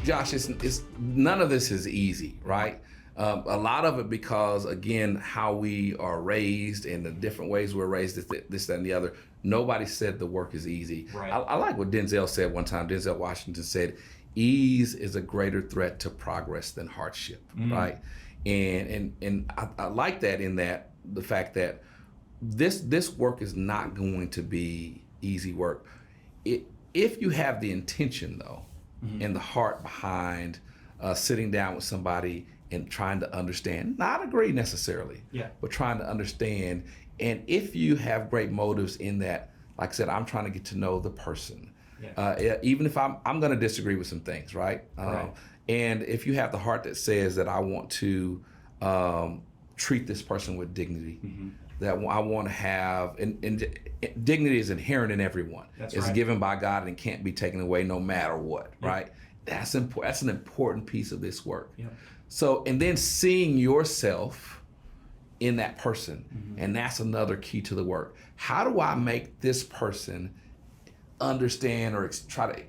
Josh, it's none of this is easy, right? A lot of it because, again, how we are raised and the different ways we're raised, this, that, and the other. Nobody said the work is easy. Right. I like what Denzel said one time. Denzel Washington said, ease is a greater threat to progress than hardship, right? And I like that in that the fact that this work is not going to be easy work. If you have the intention, though, and the heart behind sitting down with somebody and trying to understand, not agree necessarily, but trying to understand. And if you have great motives in that, like I said, I'm trying to get to know the person. Even if I'm going to disagree with some things, right? And if you have the heart that says that I want to treat this person with dignity, that I want to have, and dignity is inherent in everyone. It's given by God and can't be taken away no matter what, right? That's important. That's an important piece of this work. So, and then seeing yourself in that person, and that's another key to the work. How do I make this person understand or try to,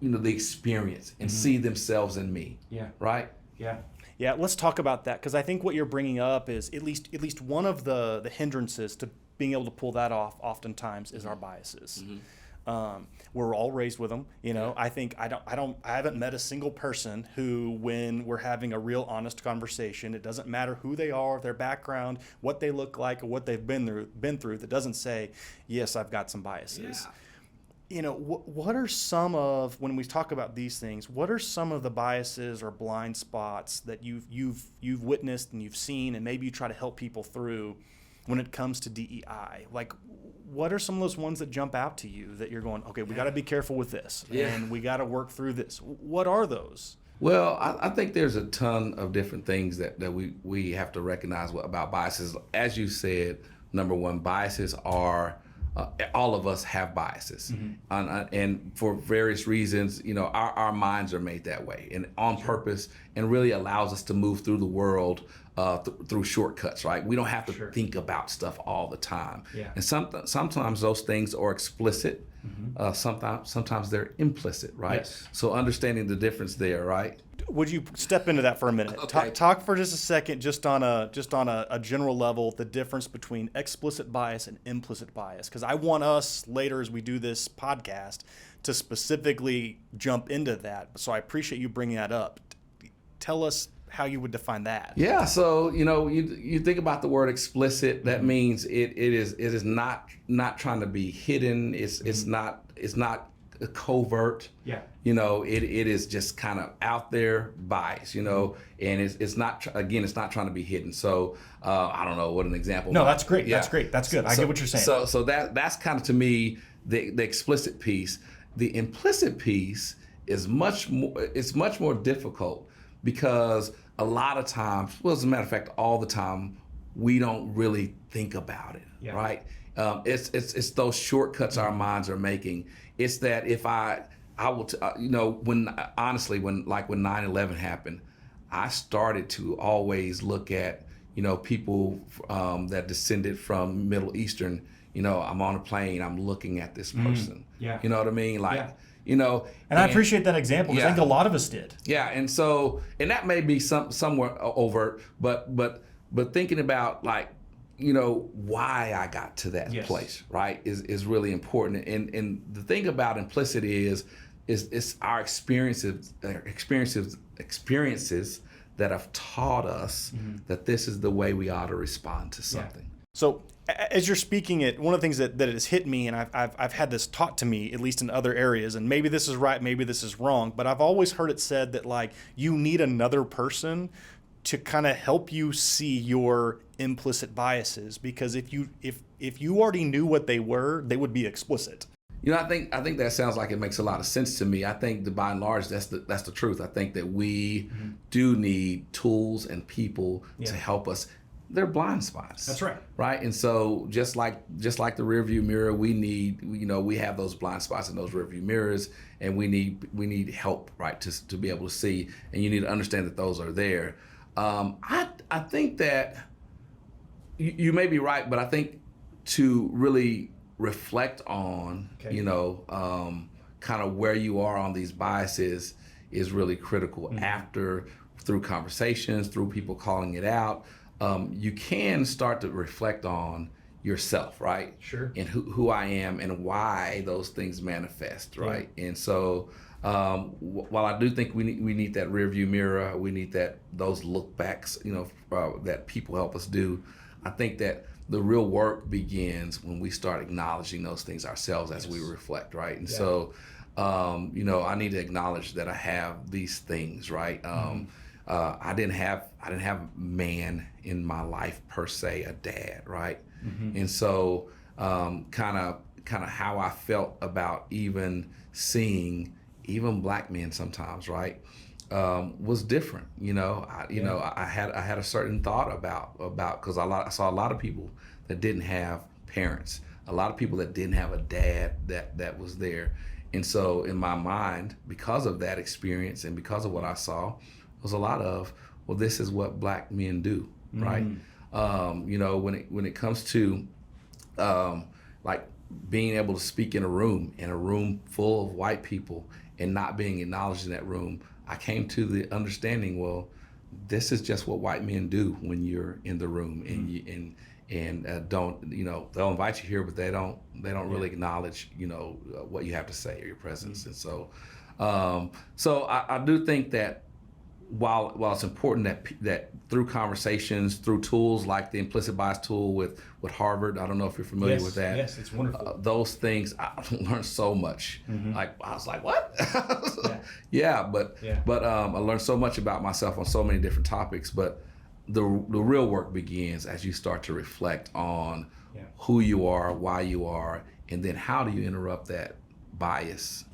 the experience and see themselves in me? Right? Yeah, let's talk about that, because I think what you're bringing up is at least one of the hindrances to being able to pull that off oftentimes is our biases. We're all raised with them, I think I haven't met a single person who, when we're having a real honest conversation, it doesn't matter who they are, their background, what they look like, or what they've been through, that doesn't say, yes, I've got some biases. What are some of, when we talk about these things, what are some of the biases or blind spots that you've witnessed and you've seen, and maybe you try to help people through when it comes to DEI? Like, what are some of those ones that jump out to you that you're going, okay, we got to be careful with this, and we got to work through this? What are those? Well, I think there's a ton of different things that we have to recognize about biases. As you said, number one, biases are, all of us have biases, and for various reasons, our minds are made that way and on purpose, and really allows us to move through the world through shortcuts, right? We don't have to think about stuff all the time. And sometimes those things are explicit, sometimes they're implicit, right? So understanding the difference there, right? Would you step into that for a minute? Okay. Talk for just a second, just on a general level, the difference between explicit bias and implicit bias, because I want us later, as we do this podcast, to specifically jump into that. So I appreciate you bringing that up. Tell us how you would define that. Yeah, so you think about the word explicit. That means it is not trying to be hidden. It's not covert. It is just kind of out there bias, and it's not trying to be hidden. So I don't know what an example. No, that's great. That's great. That's good. I get what you're saying. So that's kind of, to me, the explicit piece. The implicit piece is much more difficult, because a lot of times, well, as a matter of fact, all the time, we don't really think about it, right? It's those shortcuts our minds are making. It's that if I will, when 9/11 happened, I started to always look at, people that descended from Middle Eastern. I'm on a plane, I'm looking at this person. You know what I mean? And I appreciate that example, because I think a lot of us did. And that may be somewhat overt, but thinking about why I got to that place, right, is really important. And the thing about implicit is our experiences that have taught us that this is the way we ought to respond to something. So as you're speaking it, one of the things that has hit me, and I've had this taught to me, at least in other areas, and maybe this is right, maybe this is wrong, but I've always heard it said that you need another person to kind of help you see your implicit biases, because if you already knew what they were, they would be explicit. I think that sounds like it makes a lot of sense to me. I think that by and large, that's the truth. I think that we do need tools and people to help us. They're blind spots. That's right. Right, and so just like the rear view mirror, we have those blind spots in those rear view mirrors, and we need help, right, to be able to see, and you need to understand that those are there. I think that you may be right, but I think to really reflect on, kind of where you are on these biases is really critical. Through conversations, through people calling it out, you can start to reflect on yourself, right? Sure. And who I am and why those things manifest, right? Yeah. And so while I do think we need that rear view mirror, we need those look backs, that people help us do. I think that the real work begins when we start acknowledging those things ourselves as we reflect, right? And so, I need to acknowledge that I have these things, right? I didn't have man in my life per se, a dad, right? And so, kind of how I felt about even seeing even black men sometimes, right, was different. I had a certain thought about because I saw a lot of people that didn't have parents, a lot of people that didn't have a dad that was there, and so in my mind, because of that experience and because of what I saw, was a lot of, well, this is what black men do, right? When it comes to like being able to speak in a room full of white people and not being acknowledged in that room, I came to the understanding, well, this is just what white men do when you're in the room, and they'll invite you here, but they don't really acknowledge what you have to say or your presence. And so I do think that while it's important that through conversations, through tools like the implicit bias tool with Harvard, I don't know if you're familiar with that. Yes, it's wonderful. Those things, I learned so much. Like I was like, what? But I learned so much about myself on so many different topics. But the real work begins as you start to reflect on who you are, why you are, and then how do you interrupt that bias.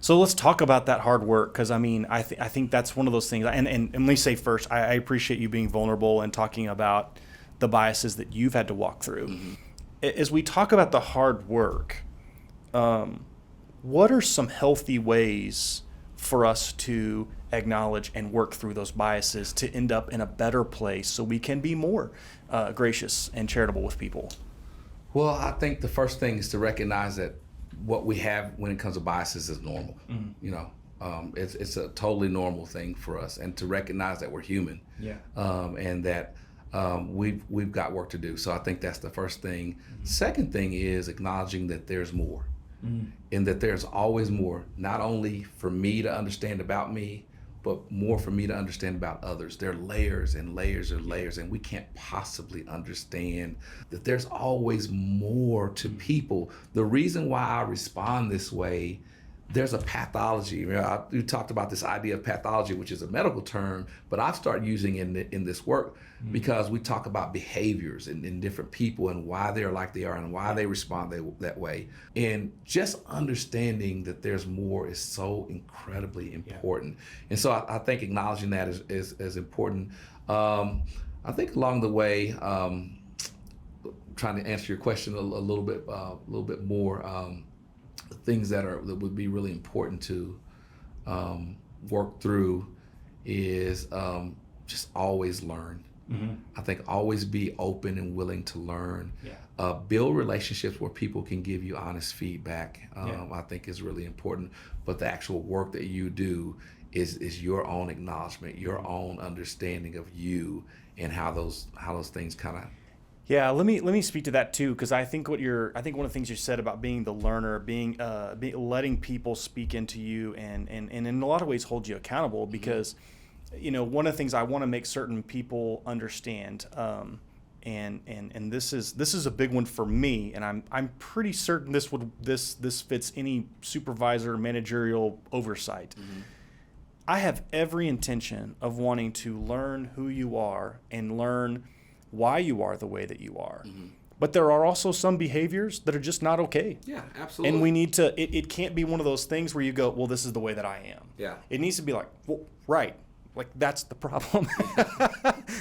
So let's talk about that hard work, because I think that's one of those things, and let me say first, I appreciate you being vulnerable and talking about the biases that you've had to walk through. As we talk about the hard work, what are some healthy ways for us to acknowledge and work through those biases to end up in a better place so we can be more gracious and charitable with people? Well, I think the first thing is to recognize that what we have when it comes to biases is normal. It's a totally normal thing for us, and to recognize that we're human, and that we've got work to do. So I think that's the first thing. Second thing is acknowledging that there's more, and that there's always more, not only for me to understand about me, but more for me to understand about others. There are layers and layers and layers, and we can't possibly understand that there's always more to people. The reason why I respond this way, there's a pathology. You talked about this idea of pathology, which is a medical term, but I've started using it in this work because we talk about behaviors in different people and why they're like they are and why they respond that way. And just understanding that there's more is so incredibly important. And so I think acknowledging that is important. I think along the way, trying to answer your question a little bit more, things that would be really important to work through is just always learn. I think always be open and willing to learn. Build relationships where people can give you honest feedback. I think is really important. But the actual work that you do is your own acknowledgement, your own understanding of you, and how those things kind of. Yeah, let me speak to that too, because I think one of the things you said about being the learner, letting people speak into you, and in a lot of ways hold you accountable, because one of the things I want to make certain people understand, and this is a big one for me, and I'm pretty certain this fits any supervisor managerial oversight. I have every intention of wanting to learn who you are and learn why you are the way that you are. But there are also some behaviors that are just not okay. Yeah, absolutely. And we need to, it can't be one of those things where you go, well, this is the way that I am. Yeah. It needs to be like, well, right. Like, that's the problem.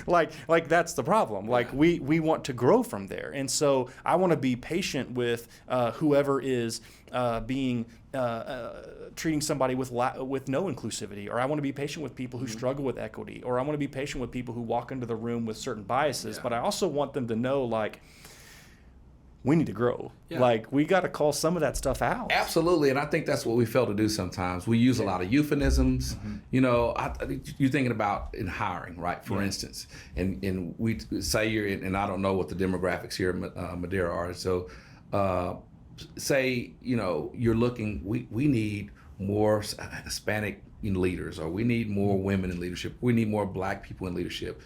like that's the problem. Like, we want to grow from there. And so I want to be patient with whoever is treating somebody with no inclusivity, or I want to be patient with people who struggle with equity, or I want to be patient with people who walk into the room with certain biases. But I also want them to know, like, we need to grow. Yeah. Like, we got to call some of that stuff out. Absolutely, and I think that's what we fail to do sometimes. We use a lot of euphemisms. You know, you're thinking about in hiring, right? For instance, and we say you're in, and I don't know what the demographics here in Madeira are. So, say, you know, you're looking. We need more Hispanic leaders, or we need more women in leadership. We need more Black people in leadership.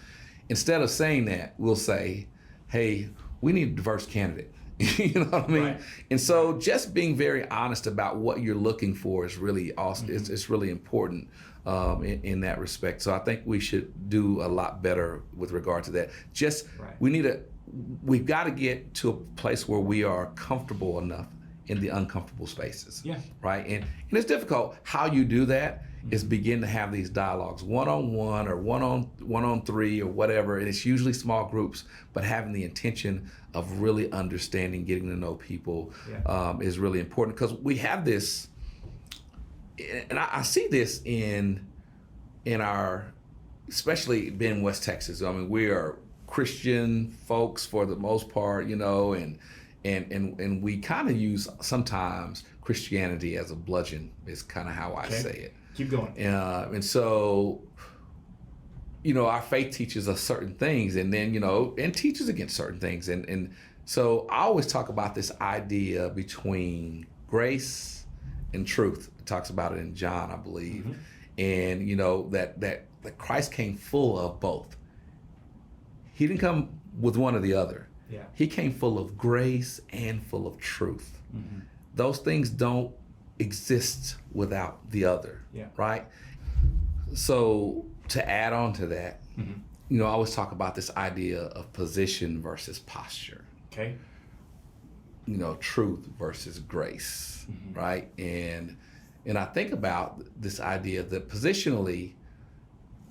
Instead of saying that, we'll say, hey, we need a diverse candidate. You know what I mean? Right. And so just being very honest about what you're looking for is really awesome. It's really important in that respect. So I think we should do a lot better with regard to that. Just we've got to get to a place where we are comfortable enough in the uncomfortable spaces. Yeah. Right. And it's difficult. How you do that is begin to have these dialogues, one-on-one or one-on-three or whatever, and it's usually small groups, but having the intention of really understanding, getting to know people is really important, because we have this, and I see this in our, especially being West Texas. I mean, we are Christian folks for the most part, you know, and we kind of use sometimes Christianity as a bludgeon is kind of how I say it. Keep going. And so, you know, our faith teaches us certain things, and then, you know, and teaches against certain things. And so I always talk about this idea between grace and truth. It talks about it in John, I believe. And, you know, that Christ came full of both. He didn't come with one or the other. Yeah. He came full of grace and full of truth. Those things don't exist without the other, right? So to add on to that, you know, I always talk about this idea of position versus posture. Okay. You know, truth versus grace, right? And I think about this idea that positionally,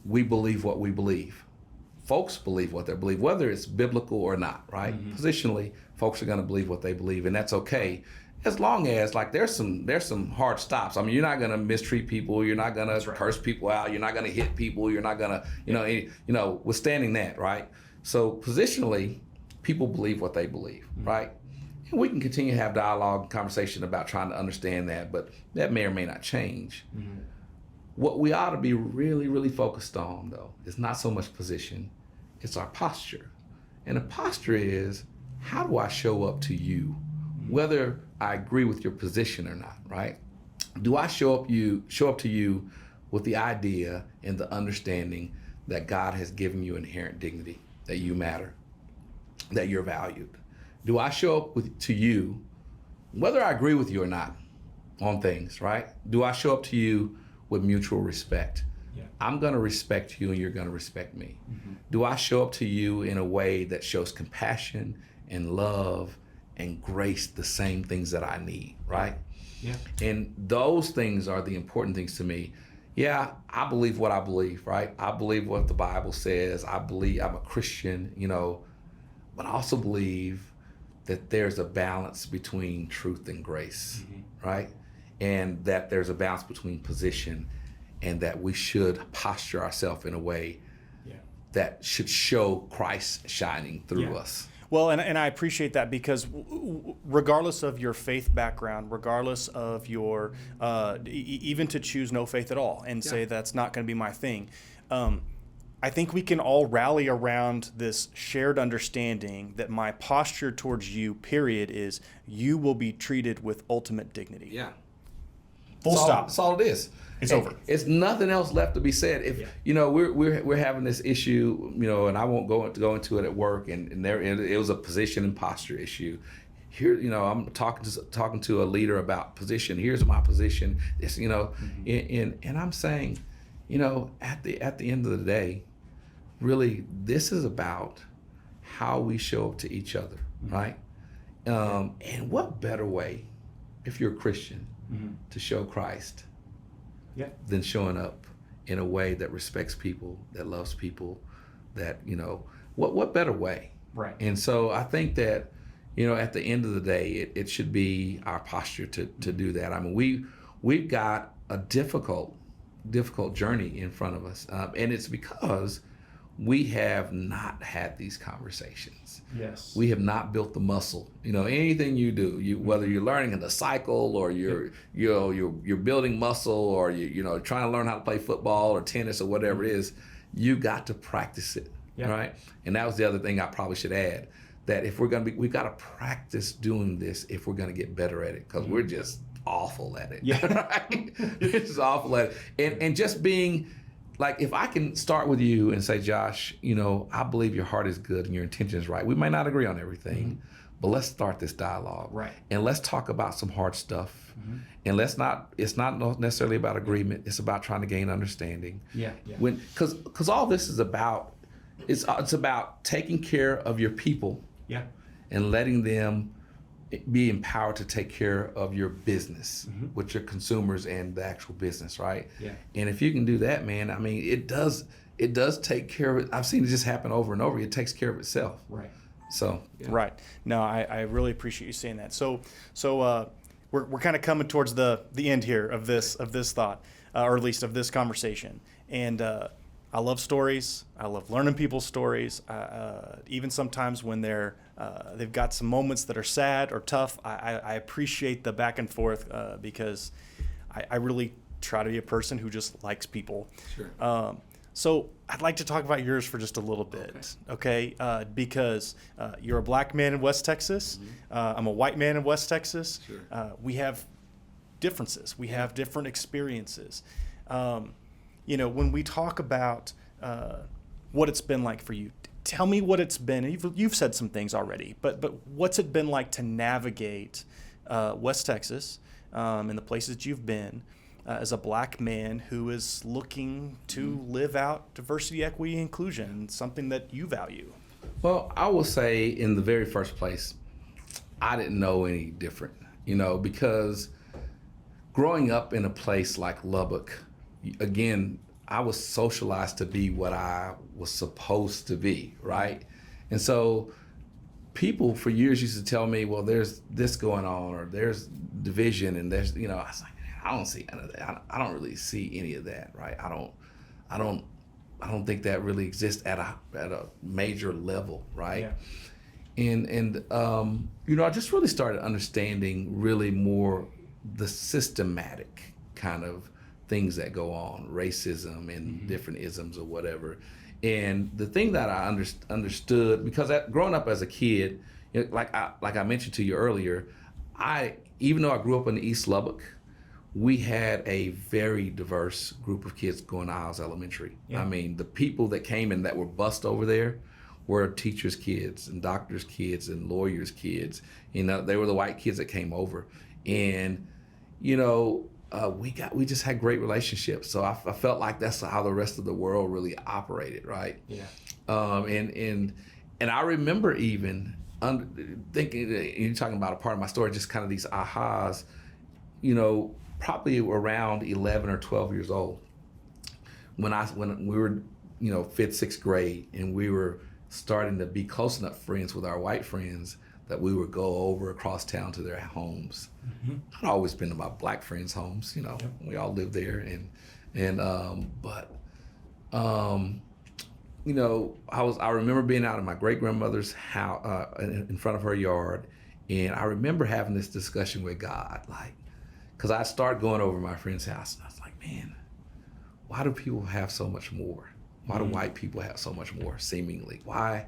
we believe what we believe. Folks believe what they believe, whether it's biblical or not, right? Positionally, folks are going to believe what they believe, and that's okay. As long as, like, there's some hard stops. I mean, you're not gonna mistreat people. You're not gonna curse people out. You're not gonna hit people. You're not gonna, you know, withstanding that, right? So positionally, people believe what they believe, right? And we can continue to have dialogue and conversation about trying to understand that, but that may or may not change. What we ought to be really, really focused on, though, is not so much position, it's our posture. And the posture is, how do I show up to you? Whether I agree with your position or not, right? Do I show up to you with the idea and the understanding that God has given you inherent dignity, that you matter, that you're valued? Do I show up to you, whether I agree with you or not on things, right? Do I show up to you with mutual respect? I'm gonna respect you and you're gonna respect me. Do I show up to you in a way that shows compassion and love and grace, the same things that I need, right? Yeah. And those things are the important things to me. Yeah, I believe what I believe, right? I believe what the Bible says. I believe I'm a Christian, you know, but I also believe that there's a balance between truth and grace, right? And that there's a balance between position, and that we should posture ourselves in a way that should show Christ shining through us. Well, and I appreciate that, because regardless of your faith background, regardless of your, even to choose no faith at all and say that's not going to be my thing, I think we can all rally around this shared understanding that my posture towards you, period, is you will be treated with ultimate dignity. Yeah. Full stop. That's all it is. It's over. It's nothing else left to be said. If you know, we're having this issue, you know, and I won't go into it at work, and it was a position and posture issue. Here, you know, I'm talking to a leader about position. Here's my position. This, you know, and I'm saying, you know, at the end of the day, really, this is about how we show up to each other, right? And what better way, if you're a Christian, to show Christ than showing up in a way that respects people, that loves people, that, you know, what better way? Right. And so I think that, you know, at the end of the day, it should be our posture to do that. I mean, we've got a difficult journey in front of us, and it's because we have not had these conversations. Yes. We have not built the muscle. Anything you do, whether you're learning in the cycle or you're building muscle or you're trying to learn how to play football or tennis or whatever it is, you got to practice it, right? And that was the other thing I probably should add, that if we've got to practice doing this if we're going to get better at it, because we're just awful at it. Yeah. Right? We're just awful at it. And just being, like, if I can start with you and say, Josh, I believe your heart is good and your intention is right. We might not agree on everything, but let's start this dialogue. Right. And let's talk about some hard stuff. And it's not necessarily about agreement. It's about trying to gain understanding. Yeah. Because all this is about, it's about taking care of your people. Yeah. And letting them be empowered to take care of your business, with your consumers and the actual business, right? Yeah. And if you can do that, man, I mean, it does take care of it. I've seen it just happen over and over. It takes care of itself. Right. So. Yeah. Right. No, I really appreciate you saying that. So we're kind of coming towards the end here of this thought, or at least of this conversation. And I love stories. I love learning people's stories. Even sometimes when they've got some moments that are sad or tough, I appreciate the back and forth because I really try to be a person who just likes people. Sure. So I'd like to talk about yours for just a little bit, okay? Because you're a black man in West Texas. I'm a white man in West Texas. Sure. We have differences. We have different experiences. When we talk about what it's been like for you, tell me what it's been. You've said some things already, but what's it been like to navigate West Texas and the places that you've been as a black man who is looking to live out diversity, equity, inclusion, something that you value? Well, I will say in the very first place, I didn't know any different, because growing up in a place like Lubbock, again, I was socialized to be what I was supposed to be, right? And so people for years used to tell me, well, there's this going on, or there's division, and there's, I was like, I don't see any of that. I don't really see any of that, right? I don't think that really exists at a major level, right? Yeah. And I just really started understanding really more the systematic kind of things that go on, racism and different isms or whatever. And the thing that I understood, because growing up as a kid, like I mentioned to you earlier, even though I grew up in East Lubbock, we had a very diverse group of kids going to Isles Elementary. Yeah. I mean, the people that came in that were bused over there were teachers' kids and doctors' kids and lawyers' kids. They were the white kids that came over. And, we just had great relationships. So I felt like that's how the rest of the world really operated, right? Yeah. And I remember even thinking, you're talking about a part of my story, just kind of these ahas, probably around 11 or 12 years old, when we were, 5th, 6th grade, and we were starting to be close enough friends with our white friends that we would go over across town to their homes. I'd always been to my black friends' homes, Yep. We all lived there, I remember being out in my great grandmother's house, in front of her yard, and I remember having this discussion with God, because I started going over my friend's house, and I was like, man, why do people have so much more? Why do white people have so much more, seemingly? Why?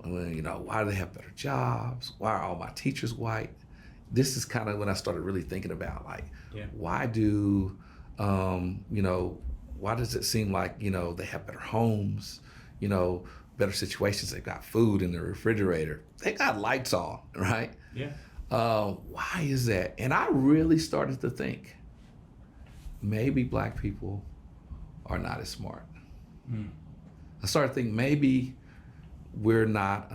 Why do they have better jobs? Why are all my teachers white? This is kind of when I started really thinking about why does it seem like, they have better homes, better situations, they've got food in the refrigerator, they got lights on, right? Yeah. Why is that? And I really started to think, maybe black people are not as smart. I started thinking maybe we're not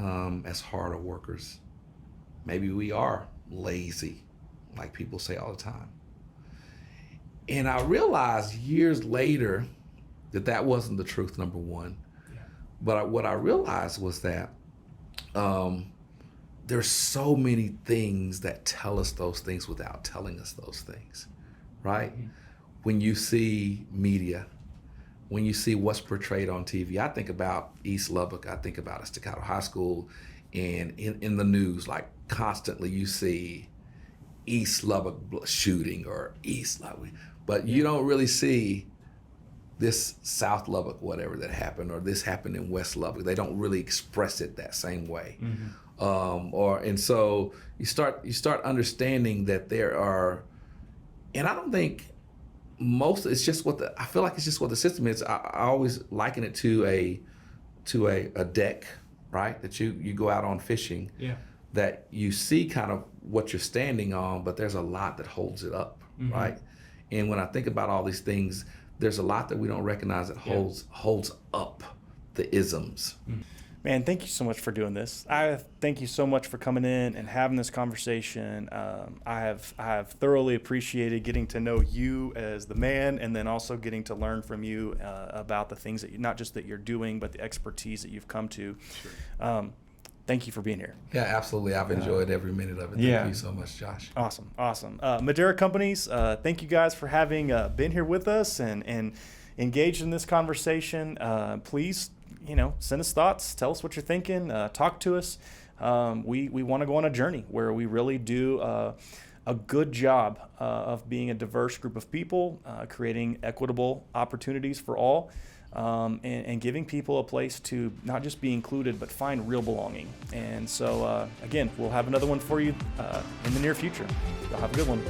as hard of workers. Maybe we are lazy, like people say all the time. And I realized years later that wasn't the truth, number one. Yeah. But what I realized was that there's so many things that tell us those things without telling us those things, right? When you see media, when you see what's portrayed on TV, I think about East Lubbock, I think about Estacado High School, and in the news, like constantly you see East Lubbock shooting or East Lubbock, but you don't really see this South Lubbock, whatever that happened, or this happened in West Lubbock. They don't really express it that same way. And so you start understanding that there are, and I don't think it's just I feel like it's just what the system is. I always liken it to a deck, right? That you go out on fishing, that you see kind of what you're standing on, but there's a lot that holds it up, right? And when I think about all these things, there's a lot that we don't recognize that holds up the isms. Man, thank you so much for doing this. I thank you so much for coming in and having this conversation. I have thoroughly appreciated getting to know you as the man, and then also getting to learn from you about the things that not just that you're doing, but the expertise that you've come to. Sure. Thank you for being here. Yeah, absolutely. I've enjoyed every minute of it. Thank you so much, Josh. Awesome. Madeira Companies, thank you guys for having been here with us and engaged in this conversation. Please, send us thoughts. Tell us what you're thinking. Talk to us. We want to go on a journey where we really do a good job of being a diverse group of people, creating equitable opportunities for all. And giving people a place to not just be included, but find real belonging. And so, again, we'll have another one for you in the near future. Y'all have a good one.